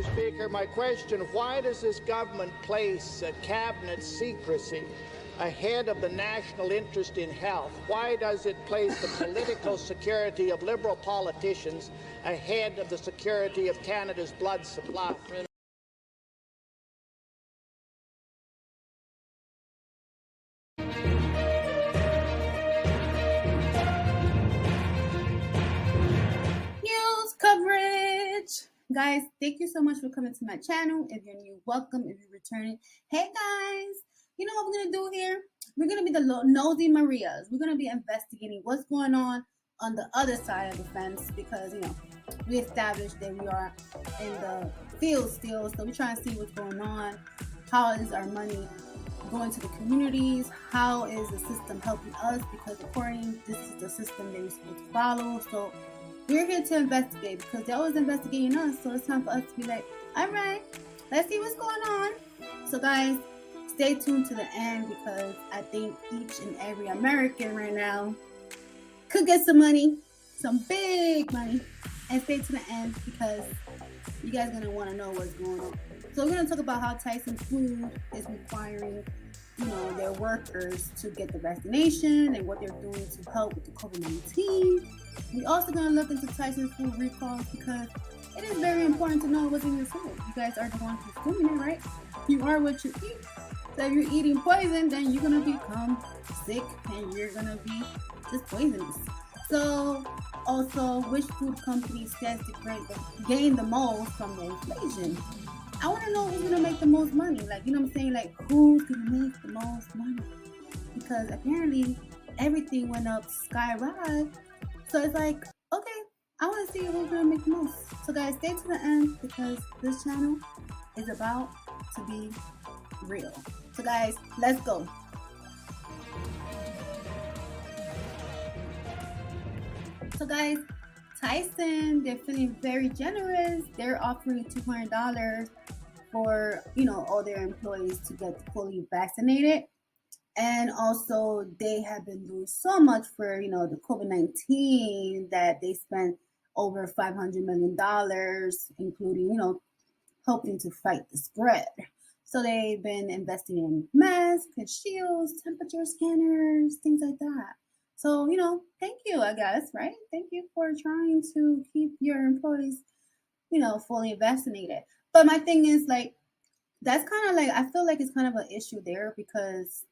Speaker, my question, why does this government place cabinet secrecy ahead of the national interest in health? Why does it place the political security of Liberal politicians ahead of the security of Canada's blood supply? News coverage. Guys, thank you so much for coming to my channel. If you're new, welcome. If you're returning, hey guys, you know what we're going to do here? We're going to be the nosy Marias. We're going to be investigating what's going on the other side of the fence because, you know, we established that we are in the field still. So we're trying to see what's going on. How is our money going to the communities? How is the system helping us? Because according, this is the system that we're supposed to follow. So we're here to investigate because they're always investigating us. So it's time for us to be like, all right, let's see what's going on. So guys, stay tuned to the end because I think each and every American right now could get some money, some big money, and stay to the end because you guys are going to want to know what's going on. So we're going to talk about how Tyson Food is requiring, you know, their workers to get the vaccination and what they're doing to help with the COVID-19. We're also going to look into Tyson Food recalls because it is very important to know what's in your food. You guys are the ones consuming it, right? You are what you eat. So if you're eating poison, then you're going to become sick and you're going to be just poisonous. So also, which food company stands to gain the most from the inflation? I want to know who's going to make the most money. Like, you know what I'm saying? Like, who's going to make the most money? Because apparently everything went up skyrocket. So it's like, okay, I want to see who's going to make the most. So guys, stay to the end because this channel is about to be real. So guys, let's go. So guys, Tyson, they're feeling very generous. They're offering $200 for, you know, all their employees to get fully vaccinated. And also they have been doing so much for, you know, the COVID-19 that they spent over $500 million, including, you know, helping to fight the spread. So they've been investing in masks and shields, temperature scanners, things like that. So, you know, thank you, I guess, right? Thank you for trying to keep your employees, you know, fully vaccinated. But my thing is, like, that's kind of like, I feel like it's kind of an issue there because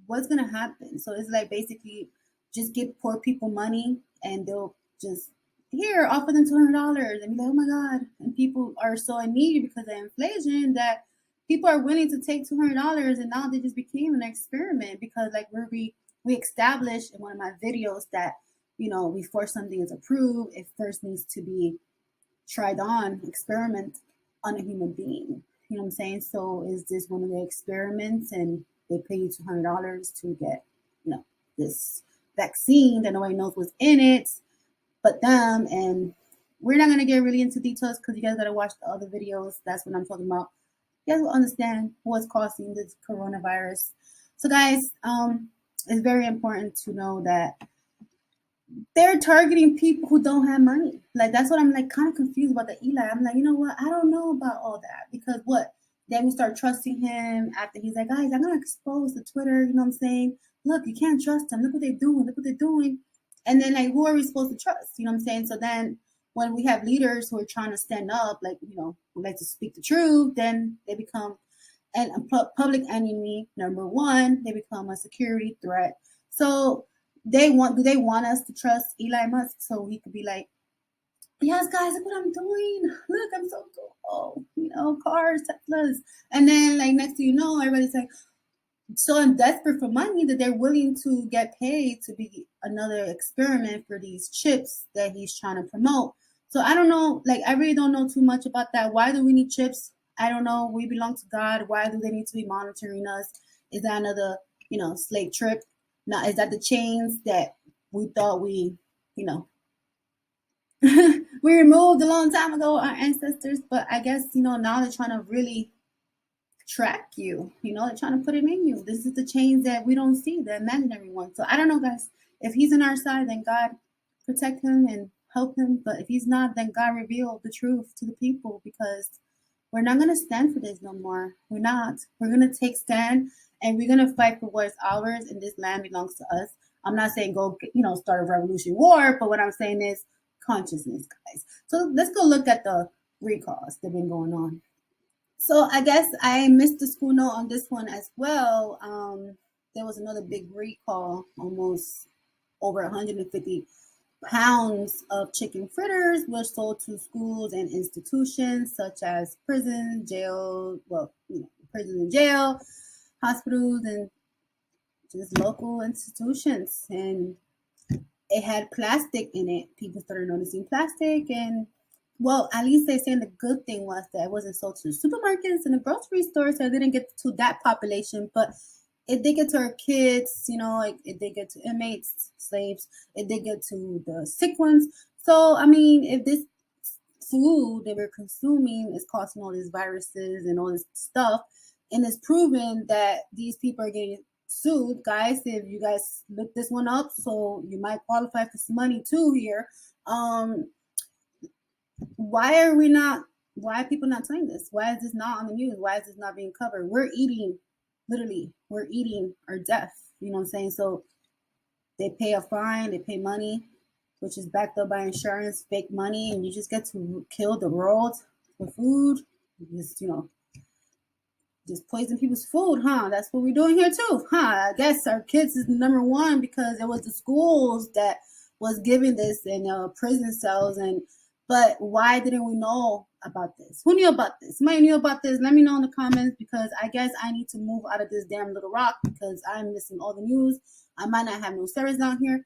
what's going to happen? So it's like basically just give poor people money and they'll just, here, offer them $200 and be like, oh my God. And people are so in need because of inflation that people are willing to take $200 and now they just became an experiment because like we established in one of my videos that, you know, before something is approved, it first needs to be tried on, experiment on a human being. You know what I'm saying? So is this one of the experiments and they pay you $200 to get, you know, this vaccine that nobody knows what's in it but them? And we're not going to get really into details because you guys got to watch the other videos. That's what I'm talking about. You guys will understand what's causing this coronavirus. So guys, it's very important to know that they're targeting people who don't have money. Like, that's what I'm like kind of confused about the Eli. I'm like, you know what? I don't know about all that because what? Then we start trusting him after he's like, guys, I'm going to expose the Twitter. You know what I'm saying? Look, you can't trust them. Look what they're doing. Look what they're doing. And then like, who are we supposed to trust? You know what I'm saying? So then when we have leaders who are trying to stand up, like, you know, who like to speak the truth, then they become a public enemy. Number one, they become a security threat. So do they want us to trust Eli Musk so he could be like, yes, guys, look what I'm doing. Look, I'm so cool. You know, cars, Teslas. And then, like, next thing you know, everybody's like, so desperate for money that they're willing to get paid to be another experiment for these chips that he's trying to promote. So I don't know. Like, I really don't know too much about that. Why do we need chips? I don't know. We belong to God. Why do they need to be monitoring us? Is that another, you know, slave trip? Now, is that the chains that we thought we, you know, we removed a long time ago, our ancestors? But I guess, you know, now they're trying to really track you. You know, they're trying to put it in you. This is the chains that we don't see, the imaginary one. So I don't know, guys. If he's on our side, then God protect him and help him. But if he's not, then God reveal the truth to the people, because we're not gonna stand for this no more. We're not. We're gonna take stand, and we're gonna fight for what's ours, and this land belongs to us. I'm not saying go, start a revolution war, but what I'm saying is consciousness, guys. So let's go look at the recalls that have been going on. So I guess I missed the school note on this one as well. There was another big recall, almost over 150 pounds of chicken fritters were sold to schools and institutions such as prison, jail, prison and jail, hospitals, and just local institutions. And it had plastic in it. People started noticing plastic, and well, at least they're saying the good thing was that it wasn't sold to the supermarkets and the grocery stores, so it didn't get to that population. But it did get to our kids, it did get to inmates, slaves, it did get to the sick ones. So, I mean, if this food that we're consuming is causing all these viruses and all this stuff, and it's proven that these people are getting sued, guys, if you guys look this one up, so you might qualify for some money too here. Why are people not saying this? Why is this not on the news? Why is this not being covered? We're eating our death. You know what I'm saying? So they pay a fine, they pay money, which is backed up by insurance, fake money, and you just get to kill the world for food. Just poison people's food, huh? That's what we're doing here too, huh? I guess our kids is number one because it was the schools that was giving this in prison cells. But why didn't we know about this? Who knew about this? Somebody knew about this? Let me know in the comments, because I guess I need to move out of this damn little rock because I'm missing all the news. I might not have no service down here.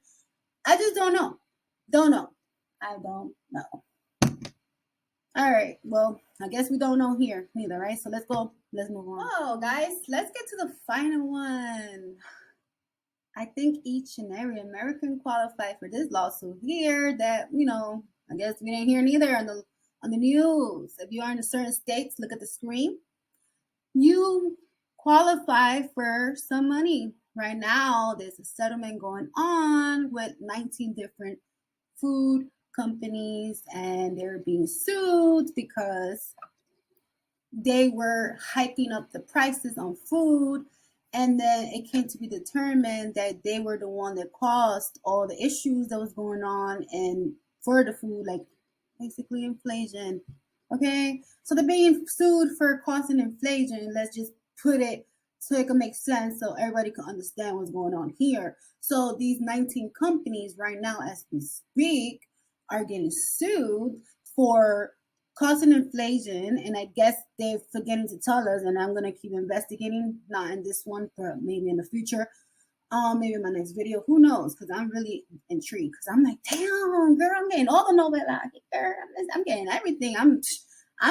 I just don't know. I don't know. All right. Well, I guess we don't know here neither, right? So let's move on. Oh, guys, let's get to the final one. I think each and every American qualified for this lawsuit here that, I guess we didn't hear neither on the news. If you are in a certain states, look at the screen. You qualify for some money. Right now, there's a settlement going on with 19 different food companies, and they're being sued because they were hiking up the prices on food. And then it came to be determined that they were the one that caused all the issues that was going on and for the food, like basically inflation. Okay, so they're being sued for causing inflation. Let's just put it so it can make sense, so everybody can understand what's going on here. So these 19 companies right now, as we speak, are getting sued for causing inflation, and I guess they're forgetting to tell us, and I'm gonna keep investigating, not in this one, but maybe in the future, maybe in my next video, who knows, because I'm really intrigued, because I'm like, damn, girl, I'm getting all the novella here, I'm getting everything, I'm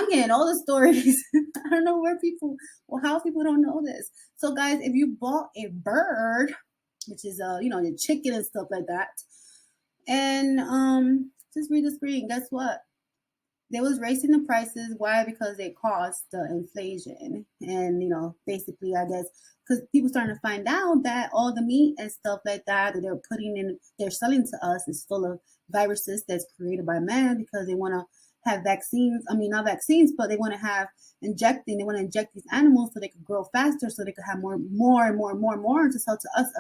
getting all the stories. I don't know how people don't know this. So guys, if you bought a bird, which is the chicken and stuff like that, and just read the screen, guess what? They was raising the prices. Why? Because they caused the inflation. And, basically, I guess, because people starting to find out that all the meat and stuff like that they're selling to us is full of viruses that's created by man, because they want to have vaccines. I mean, not vaccines, but they want to inject these animals so they could grow faster, so they could have more to sell to us,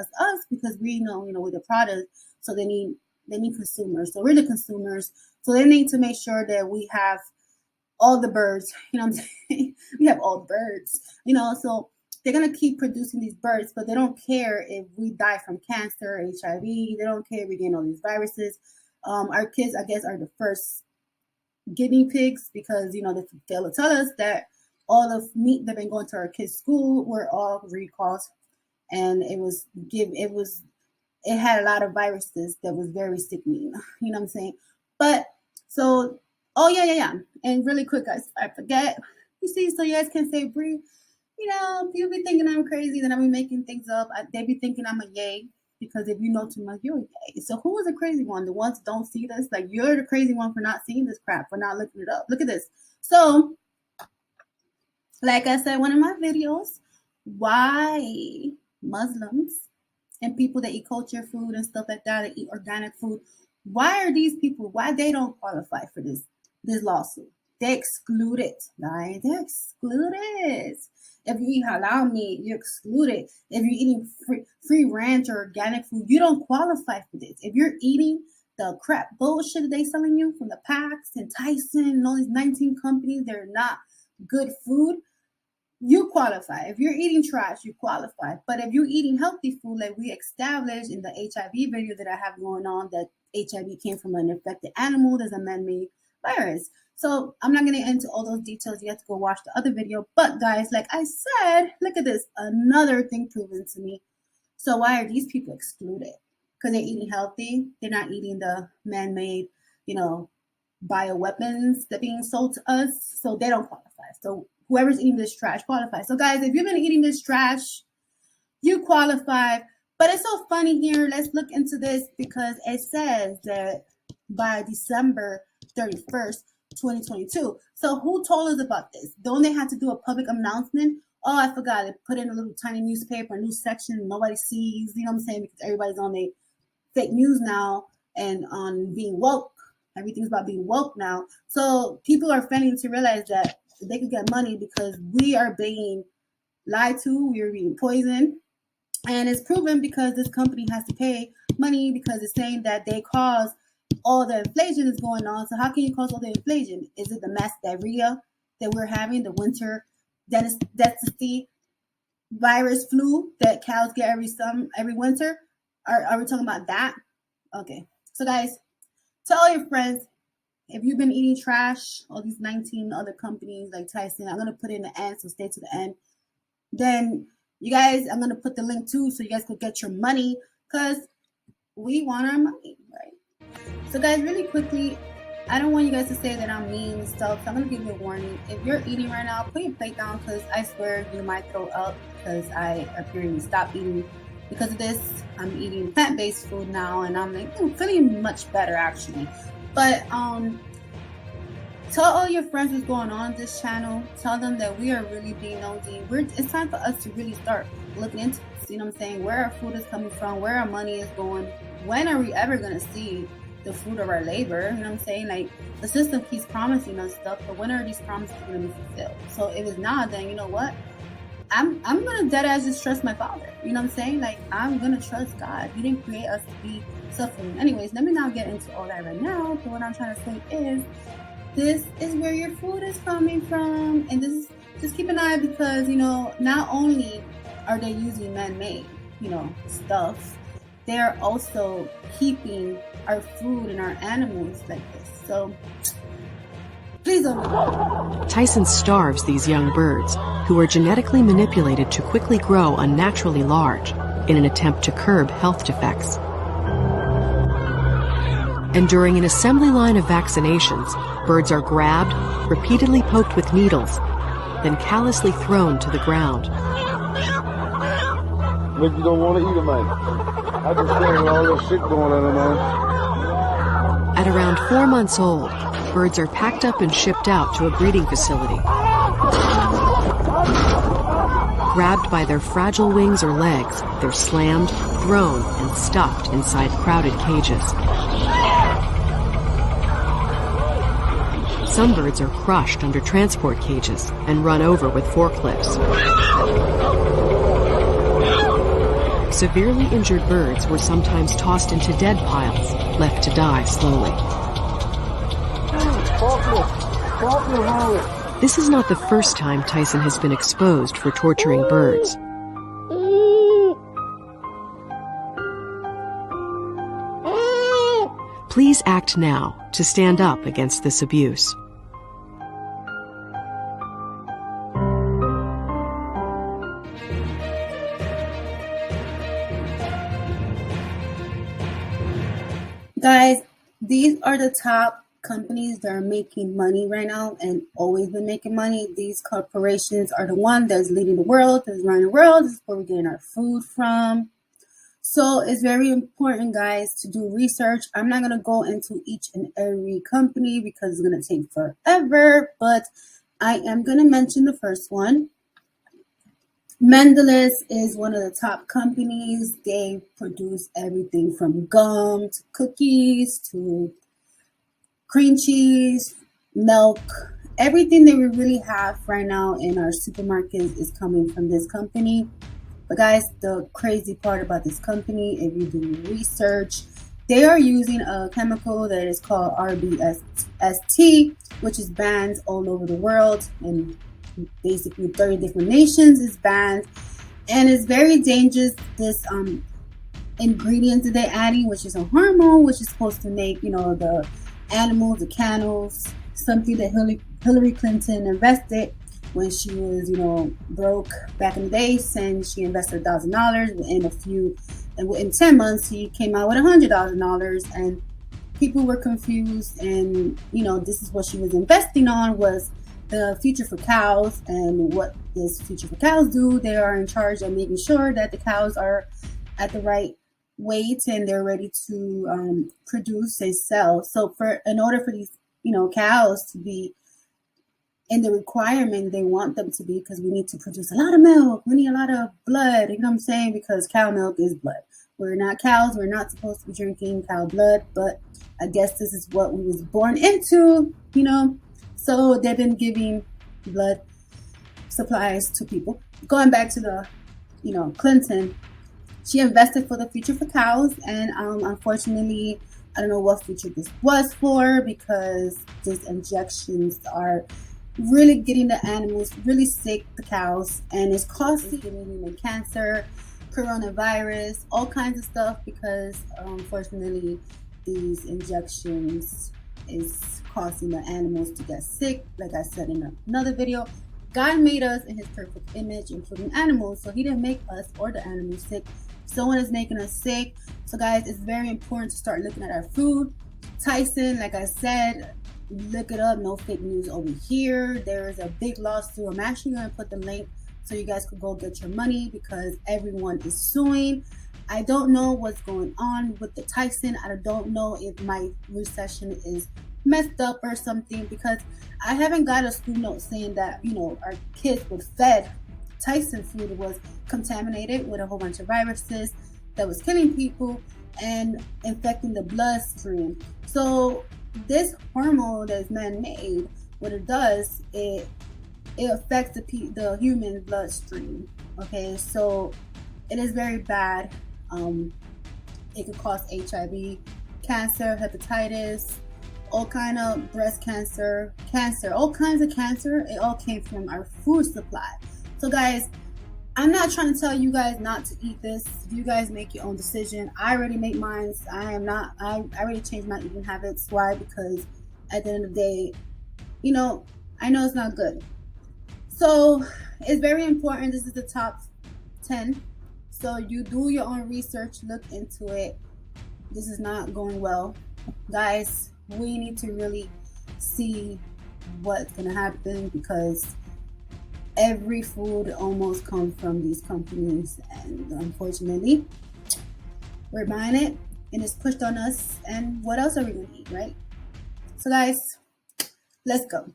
because we know, we're the product. So they need consumers. So we're the consumers. So they need to make sure that we have all the birds, what I'm saying? We have all the birds, so they're going to keep producing these birds, but they don't care if we die from cancer, HIV. They don't care if we gain all these viruses. Our kids, I guess, are the first guinea pigs, because, they fail to tell us that all the meat that been going to our kids' school were all recalls. And it had a lot of viruses that was very sickening. You know what I'm saying? But so, yeah. And really quick, guys, I forget. You see, so you guys can say, Bree, people be thinking I'm crazy, that I be making things up. They be thinking I'm a yay, because if you know too much, you're a yay. So who is the crazy one? The ones that don't see this? Like, you're the crazy one for not seeing this crap, for not looking it up. Look at this. So, like I said, one of my videos, why Muslims and people that eat culture food and stuff like that, that eat organic food, Why are these people, why they don't qualify for this lawsuit? They excluded, guys. They're excluded. If you eat halal meat, you're excluded. If you're eating free ranch or organic food, you don't qualify for this. If you're eating the crap bullshit that they selling you from the Pax and Tyson and all these 19 companies, they're not good food, you qualify. If you're eating trash, you qualify. But if you're eating healthy food, like we established in the HIV video that I have going on, that HIV came from an infected animal, there's a man-made virus. So I'm not going to get into all those details. You have to go watch the other video. But guys, like I said, look at this. Another thing proven to me. So why are these people excluded? Because they're eating healthy. They're not eating the man-made, bioweapons that are being sold to us. So they don't qualify. So whoever's eating this trash qualifies. So guys, if you've been eating this trash, you qualify. But it's so funny here. Let's look into this because it says that by December 31st, 2022. So who told us about this? Don't they have to do a public announcement? Oh, I forgot. They put in a little tiny newspaper, a news section nobody sees. You know what I'm saying? Because everybody's on their fake news now and on being woke. Everything's about being woke now. So people are failing to realize that they could get money because we are being lied to. We are being poisoned. And it's proven because this company has to pay money because it's saying that they cause all the inflation is going on. So how can you cause all the inflation? Is it the mass diarrhea that we're having, the winter density virus flu that cows get every winter? Are we talking about that? Okay. So guys, tell all your friends, if you've been eating trash, all these 19 other companies like Tyson, I'm going to put it in the end, so stay to the end. Then you guys, I'm going to put the link too so you guys could get your money because we want our money, right? So guys, really quickly, I don't want you guys to say that I'm mean and stuff. So I'm going to give you a warning. If you're eating right now, put your plate down because I swear you might throw up because I apparently stopped eating. Because of this, I'm eating plant-based food now and I'm like feeling much better actually. But tell all your friends what's going on this channel. Tell them that we are really being nosy. It's time for us to really start looking into this. You know what I'm saying? Where our food is coming from, where our money is going. When are we ever going to see the fruit of our labor? You know what I'm saying? Like the system keeps promising us stuff, but when are these promises going to be fulfilled? So if it's not, then you know what? I'm gonna dead ass just trust my father. You know what I'm saying? Like I'm gonna trust God. He didn't create us to be suffering. Anyways, let me not get into all that right now. But what I'm trying to say is this is where your food is coming from. And this is just keep an eye because not only are they using man-made, stuff, they're also keeping our food and our animals like this. So please don't. Tyson starves these young birds, who are genetically manipulated to quickly grow unnaturally large in an attempt to curb health defects. And during an assembly line of vaccinations, birds are grabbed, repeatedly poked with needles, then callously thrown to the ground. But you don't want to eat them, man. I just saying all this shit going on, man. At around 4 months old, birds are packed up and shipped out to a breeding facility. Grabbed by their fragile wings or legs, they're slammed, thrown, and stuffed inside crowded cages. Some birds are crushed under transport cages and run over with forklifts. Severely injured birds were sometimes tossed into dead piles, left to die slowly. This is not the first time Tyson has been exposed for torturing birds. Please act now to stand up against this abuse. Guys, these are the top companies that are making money right now and always been making money. These corporations are the one that's leading the world, that's running the world. This is where we're getting our food from. So it's very important, guys, to do research. I'm not going to go into each and every company because it's going to take forever, but I am going to mention the first one. Mendelez is one of the top companies. They produce everything from gum to cookies to cream cheese, milk. Everything that we really have right now in our supermarkets is coming from this company. But guys, the crazy part about this company, if you do research, they are using a chemical that is called RBST, which is banned all over the world, and basically 30 different nations is banned, and it's very dangerous. This ingredient that they're adding, which is a hormone, which is supposed to make the animals, the camels, something that Hillary Clinton invested when she was broke back in the day, saying she invested $1,000 within 10 months she came out with $100,000, and people were confused. And this is what she was investing on, was the future for cows. And what does future for cows do? They are in charge of making sure that the cows are at the right weight and they're ready to produce and sell. So in order for these cows to be in the requirement they want them to be, because we need to produce a lot of milk, we need a lot of blood, you know what I'm saying, because cow milk is blood. We're not cows, we're not supposed to be drinking cow blood, but I guess this is what we was born into, so they've been giving blood supplies to people. Going back to the Clinton, she invested for the future for cows, and unfortunately I don't know what future this was for, because these injections are really getting the animals really sick, the cows, and it's costing them cancer, coronavirus, all kinds of stuff, because unfortunately these injections is causing the animals to get sick. Like I said in another video, God made us in his perfect image, including animals, so he didn't make us or the animals sick. Someone is making us sick. So guys, it's very important to start looking at our food. Tyson, like I said, look it up, no fake news over here. There is a big lawsuit. I'm actually going to put the link so you guys could go get your money, because everyone is suing. I don't know what's going on with the Tyson. I don't know if my recession is messed up or something, because I haven't got a school note saying that our kids were fed Tyson food was contaminated with a whole bunch of viruses that was killing people and infecting the bloodstream. So this hormone that is man-made, what it does, it affects the human bloodstream. Okay, so it is very bad. It could cause HIV, cancer, hepatitis, all kind of breast cancer, all kinds of cancer. It all came from our food supply. So guys, I'm not trying to tell you guys not to eat this. You guys make your own decision. I already made mine. I already changed my eating habits. Why? Because at the end of the day, I know it's not good. So it's very important. This is the top 10. So you do your own research, look into it. This is not going well. Guys, we need to really see what's going to happen, because every food almost comes from these companies, and unfortunately we're buying it and it's pushed on us. And what else are we going to eat, right? So guys, let's go.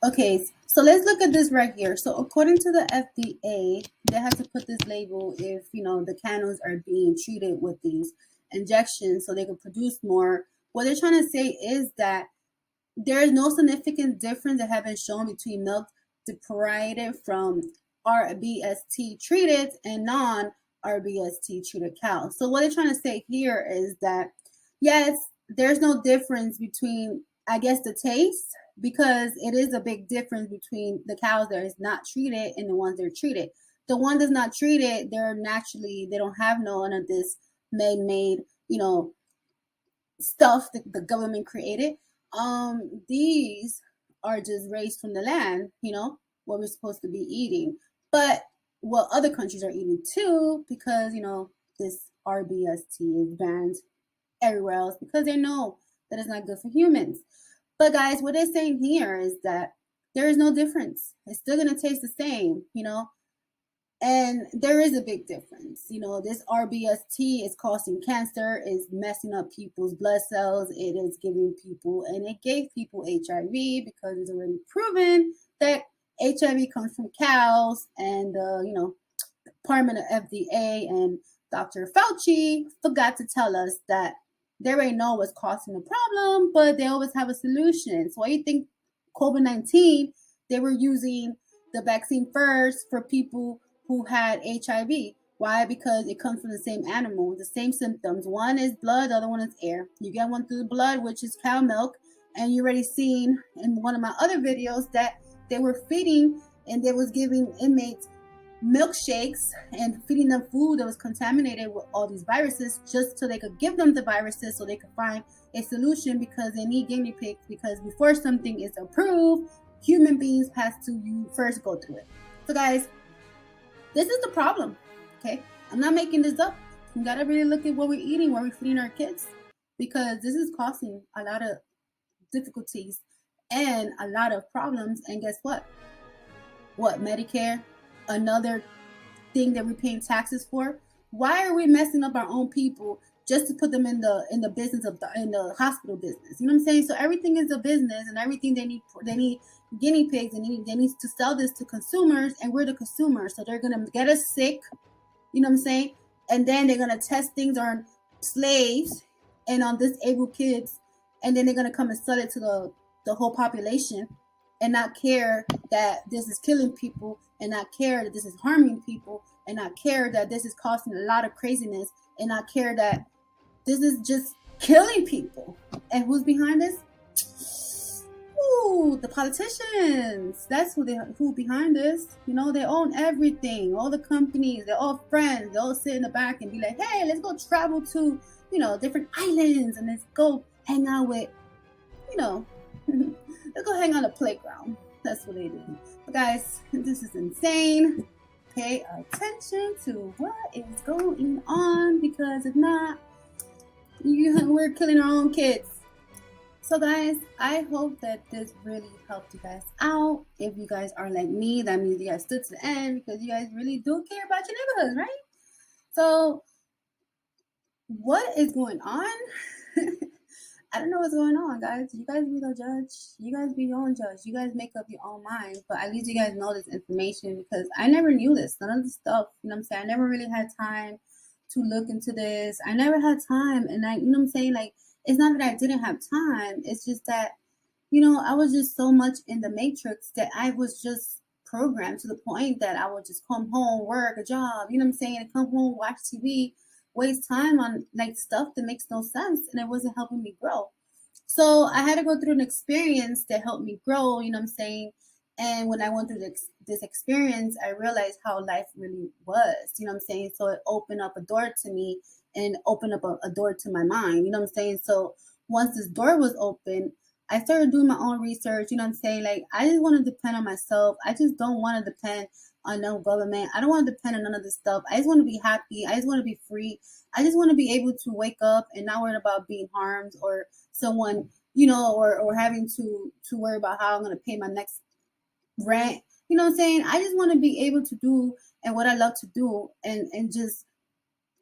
Okay, so let's look at this right here. So according to the FDA, they have to put this label if the camels are being treated with these injections so they can produce more. What they're trying to say is that there is no significant difference that have been shown between milk deprived from RBST treated and non-RBST treated cows. So what they're trying to say here is that yes, there's no difference between, I guess, the taste, because it is a big difference between the cows that is not treated and the ones that are treated. The one that's not treated, they don't have none of this man-made, stuff that the government created. These are just raised from the land, what we're supposed to be eating. But what other countries are eating too, because this RBST is banned everywhere else, because they know that it's not good for humans. But guys, what they're saying here is that there is no difference. It's still gonna taste the same, and there is a big difference. This RBST is causing cancer, is messing up people's blood cells, it is giving people, and it gave people HIV, because it's already proven that HIV comes from cows, and Department of FDA and Dr. Fauci forgot to tell us that they already know what's causing the problem, but they always have a solution. So why you think COVID-19, they were using the vaccine first for people who had HIV? Why? Because it comes from the same animal, the same symptoms. One is blood, the other one is air. You get one through the blood, which is cow milk, and you already seen in one of my other videos that they were feeding and they was giving inmates milkshakes and feeding them food that was contaminated with all these viruses just so they could give them the viruses so they could find a solution, because they need guinea pigs, because before something is approved, human beings has to you first go through it. So guys, this is the problem. Okay, I'm not making this up. We gotta really look at what we're eating, what we're feeding our kids, because this is causing a lot of difficulties and a lot of problems. And guess what? Medicare, another thing that we're paying taxes for. Why are we messing up our own people just to put them in the business of in the hospital business? You know what I'm saying? So everything is a business, and everything they need guinea pigs, and they need to sell this to consumers, and we're the consumers. So they're gonna get us sick. You know what I'm saying? And then they're gonna test things on slaves and on disabled kids, and then they're gonna come and sell it to the whole population, and not care that this is killing people, and not care that this is harming people, and not care that this is causing a lot of craziness, and not care that this is just killing people. And who's behind this? Ooh, the politicians. That's who behind this. You know, they own everything. All the companies, they're all friends. They all sit in the back and be like, hey, let's go travel to, different islands, and let's go hang out with, let's go hang on the playground. That's what they do. But guys, this is insane. Pay attention to what is going on, because if not, we're killing our own kids. So guys, I hope that this really helped you guys out. If you guys are like me, that means you guys stood to the end, because you guys really do care about your neighborhood, right? So what is going on? I don't know what's going on, guys. You guys be the judge. You guys be your own judge. You guys make up your own mind. But at least you guys know this information, because I never knew this. None of this stuff, you know what I'm saying? I never really had time to look into this. I never had time. And you know what I'm saying? Like, it's not that I didn't have time. It's just that, I was just so much in the matrix that I was just programmed to the point that I would just come home, work, a job, you know what I'm saying? And come home, watch TV, waste time on like stuff that makes no sense, and it wasn't helping me grow. So I had to go through an experience that helped me grow, you know what I'm saying? And when I went through this experience, I realized how life really was, you know what I'm saying? So it opened up a door to me, and opened up a door to my mind, you know what I'm saying? So once this door was open, I started doing my own research, you know what I'm saying? Like, I just want to depend on myself. I just don't want to depend on no government. I don't want to depend on none of this stuff. I just want to be happy. I just want to be free. I just want to be able to wake up and not worry about being harmed, or someone, or having to worry about how I'm going to pay my next rent. You know what I'm saying? I just want to be able to do and what I love to do, and just,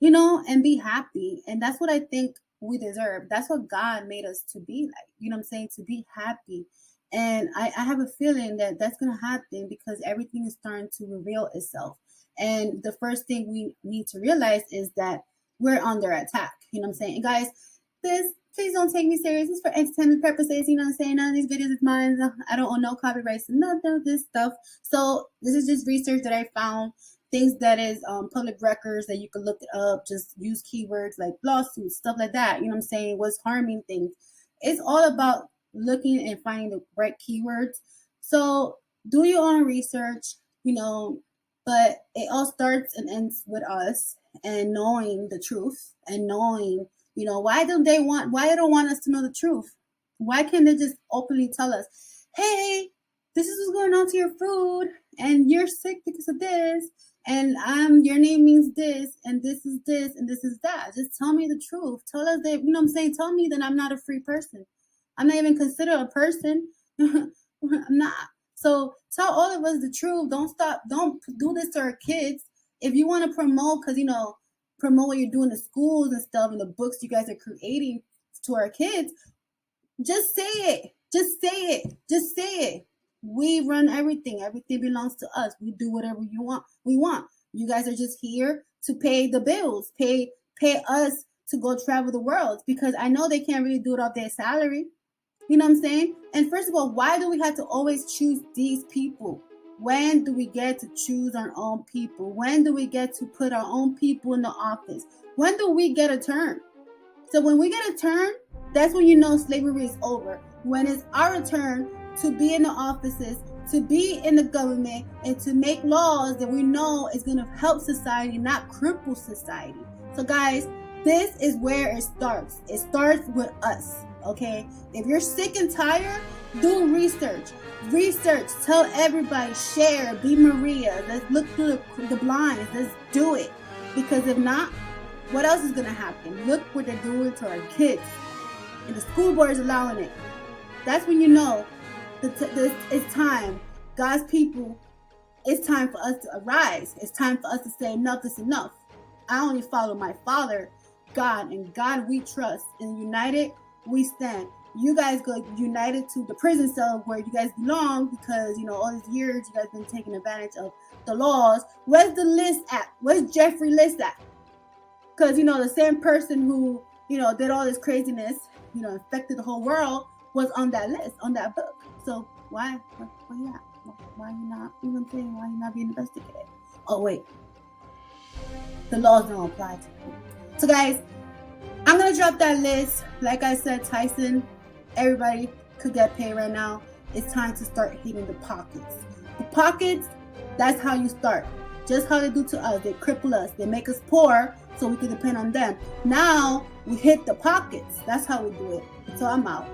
and be happy. And that's what I think we deserve. That's what God made us to be like, you know what I'm saying? To be happy. And I have a feeling that that's going to happen, because everything is starting to reveal itself. And the first thing we need to realize is that we're under attack. You know what I'm saying? And guys, please don't take me serious. It's for entertainment purposes. You know what I'm saying? None of these videos is mine. I don't own no copyrights and none of this stuff. So this is just research that I found. Things that is public records that you can look it up. Just use keywords like lawsuits, stuff like that. You know what I'm saying? What's harming things. It's all about looking and finding the right keywords. So do your own research, but it all starts and ends with us, and knowing the truth, and knowing, why don't want us to know the truth? Why can't they just openly tell us, hey, this is what's going on to your food, and you're sick because of this, and your name means this, and this is this, and this is that. Just tell me the truth. Tell us that, what I'm saying? Tell me that I'm not a free person. I'm not even considered a person. I'm not. So tell all of us the truth. Don't do this to our kids. If you want to promote, because, promote what you're doing in schools and stuff, and the books you guys are creating to our kids, just say it. Just say it. Just say it. We run everything. Everything belongs to us. We do whatever we want. You guys are just here to pay the bills, pay us to go travel the world, because I know they can't really do it off their salary. You know what I'm saying? And first of all, why do we have to always choose these people? When do we get to choose our own people? When do we get to put our own people in the office? When do we get a turn? So when we get a turn, that's when you know slavery is over. When it's our turn to be in the offices, to be in the government, and to make laws that we know is going to help society, not cripple society. So guys, this is where it starts. It starts with us, okay? If you're sick and tired, do research. Research, tell everybody, share, be Maria. Let's look through the blinds. Let's do it. Because if not, what else is going to happen? Look what they're doing to our kids. And the school board is allowing it. That's when you know it's time. God's people, it's time for us to arise. It's time for us to say enough is enough. I only follow my Father, God, and God we trust. And united, we stand. You guys go united to the prison cell where you guys belong, because, you know, all these years you guys been taking advantage of the laws. Where's the list at? Where's Jeffrey list at? Because, you know, the same person who, you know, did all this craziness, you know, infected the whole world, was on that list, on that book. So why you not? Why you not, you know what I'm saying? Why you not being investigated? Oh, wait. The laws don't apply to you. So guys, I'm going to drop that list. Like I said, Tyson, everybody could get paid right now. It's time to start hitting the pockets. The pockets, that's how you start. Just how they do to us. They cripple us. They make us poor so we can depend on them. Now we hit the pockets. That's how we do it. So I'm out.